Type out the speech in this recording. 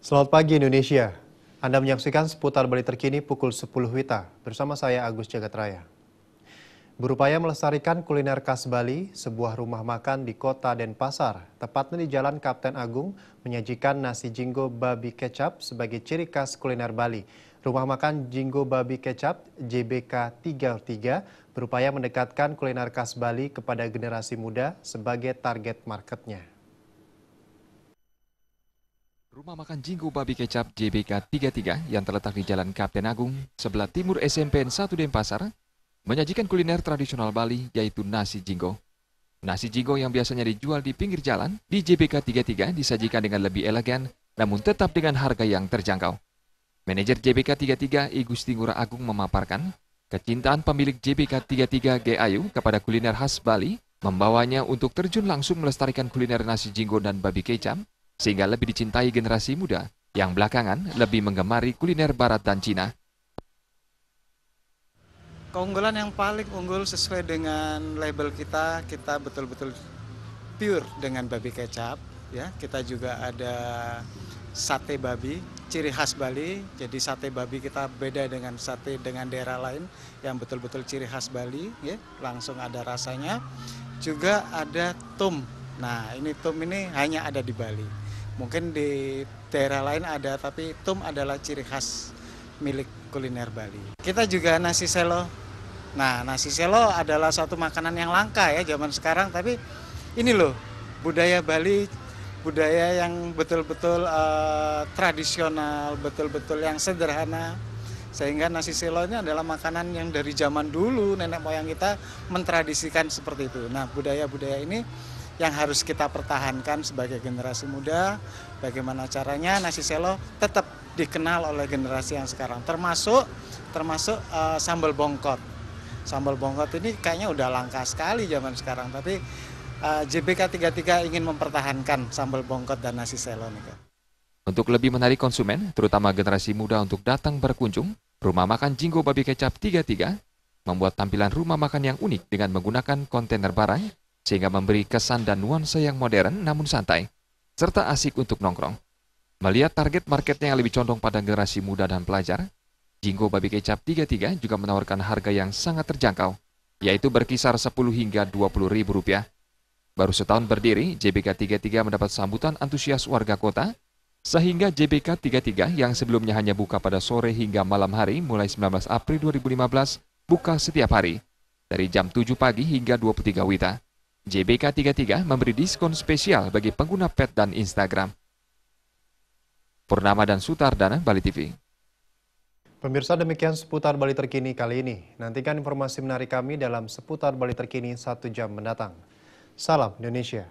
Selamat pagi Indonesia. Anda menyaksikan seputar Bali terkini pukul 10 WITA bersama saya Agus Jagatraya. Berupaya melestarikan kuliner khas Bali, sebuah rumah makan di kota Denpasar, tepatnya di Jalan Kapten Agung, menyajikan nasi jinggo babi kecap sebagai ciri khas kuliner Bali. Rumah makan Jinggo Babi Kecap JBK 33 berupaya mendekatkan kuliner khas Bali kepada generasi muda sebagai target marketnya. Rumah makan Jinggo Babi Kecap JBK 33 yang terletak di Jalan Kapten Agung, sebelah timur SMPN 1 Denpasar, menyajikan kuliner tradisional Bali yaitu nasi jinggo. Nasi jinggo yang biasanya dijual di pinggir jalan, di JBK 33 disajikan dengan lebih elegan, namun tetap dengan harga yang terjangkau. Manajer JBK 33 I Gusti Ngurah Agung memaparkan, kecintaan pemilik JBK 33 G Ayu kepada kuliner khas Bali membawanya untuk terjun langsung melestarikan kuliner nasi jinggo dan babi kecap, sehingga lebih dicintai generasi muda yang belakangan lebih menggemari kuliner barat dan Cina. Keunggulan yang paling unggul sesuai dengan label kita betul-betul pure dengan babi kecap. Ya, kita juga ada sate babi, ciri khas Bali. Jadi sate babi kita beda dengan sate dengan daerah lain yang betul-betul ciri khas Bali. Ya, langsung ada rasanya. Juga ada tum. Nah, tum ini hanya ada di Bali. Mungkin di daerah lain ada, tapi tum adalah ciri khas milik kuliner Bali. Kita juga nasi selo. Nah, nasi selo adalah suatu makanan yang langka ya zaman sekarang, tapi ini loh, budaya Bali, budaya yang betul-betul tradisional, betul-betul yang sederhana. Sehingga nasi selo ini adalah makanan yang dari zaman dulu nenek moyang kita mentradisikan seperti itu. Nah, budaya-budaya ini yang harus kita pertahankan sebagai generasi muda. Bagaimana caranya nasi selo tetap dikenal oleh generasi yang sekarang, termasuk sambal bongkot. Sambal bongkot ini kayaknya udah langka sekali zaman sekarang, tapi JBK 33 ingin mempertahankan sambal bongkot dan nasi selo nih. Untuk lebih menarik konsumen, terutama generasi muda untuk datang berkunjung, Rumah Makan Jinggo Babi Kecap 33 membuat tampilan rumah makan yang unik dengan menggunakan kontainer barang, sehingga memberi kesan dan nuansa yang modern namun santai, serta asik untuk nongkrong. Melihat target marketnya yang lebih condong pada generasi muda dan pelajar, Jinggo Babi Kecap 33 juga menawarkan harga yang sangat terjangkau, yaitu berkisar 10 hingga 20 ribu rupiah. Baru setahun berdiri, JBK 33 mendapat sambutan antusias warga kota, sehingga JBK 33 yang sebelumnya hanya buka pada sore hingga malam hari mulai 19 April 2015, buka setiap hari, dari jam 7 pagi hingga 23 WITA. JBK 33 memberi diskon spesial bagi pengguna Pet dan Instagram. Purnama dan Sutardana, Bali TV. Pemirsa, demikian seputar Bali terkini kali ini. Nantikan informasi menarik kami dalam seputar Bali terkini 1 jam mendatang. Salam Indonesia.